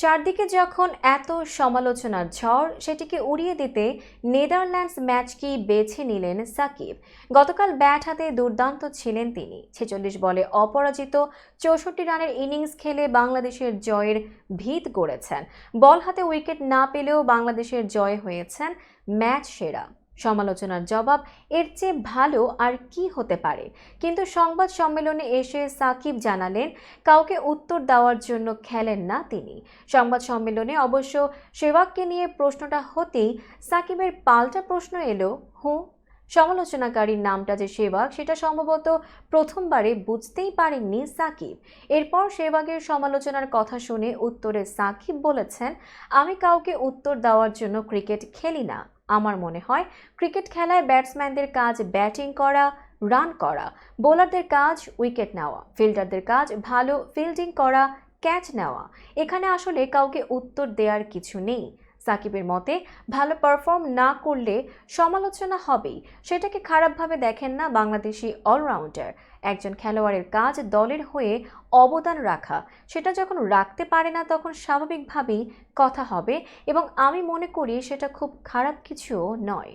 চারদিকে যখন এত সমালোচনার ঝড়, সেটিকে উড়িয়ে দিতে নেদারল্যান্ডস ম্যাচকেই বেছে নিলেন সাকিব। গতকাল ব্যাট হাতে দুর্দান্ত ছিলেন তিনি। ৪৬ বলে অপরাজিত ৬৪ রানের ইনিংস খেলে বাংলাদেশের জয়ের ভিত গড়েছেন। বল হাতে উইকেট না পেলেও বাংলাদেশের জয় হয়েছেন ম্যাচ সেরা। সমালোচনার জবাব এর চেয়ে ভালো আর কি হতে পারে। কিন্তু সংবাদ সম্মেলনে এসে সাকিব জানালেন, কাউকে উত্তর দেওয়ার জন্য খেলেন না তিনি। সংবাদ সম্মেলনে অবশ্য সেহবাগকে নিয়ে প্রশ্নটা হতেই সাকিবের পাল্টা প্রশ্ন এলো, সমালোচনাকারীর নামটা যে সেহবাগ, সেটা সম্ভবত প্রথমবারে বুঝতেই পারেননি সাকিব। এরপর সেহবাগের সমালোচনার কথা শুনে উত্তরে সাকিব বলেছেন, আমি কাউকে উত্তর দেওয়ার জন্য ক্রিকেট খেলি না। আমার মনে হয় ক্রিকেট খেলায় ব্যাটসম্যানদের কাজ ব্যাটিং করা, রান করা, বোলারদের কাজ উইকেট নেওয়া, ফিল্ডারদের কাজ ভালো ফিল্ডিং করা, ক্যাচ নেওয়া। এখানে আসলে কাউকে উত্তর দেওয়ার কিছু নেই। সাকিবের মতে, ভালো পারফর্ম না করলে সমালোচনা হবেই, সেটাকে খারাপভাবে দেখেন না বাংলাদেশি অলরাউন্ডার। একজন খেলোয়াড়ের কাজ দলের হয়ে অবদান রাখা, সেটা যখন রাখতে পারে না তখন স্বাভাবিকভাবেই কথা হবে, এবং আমি মনে করি সেটা খুব খারাপ কিছুও নয়।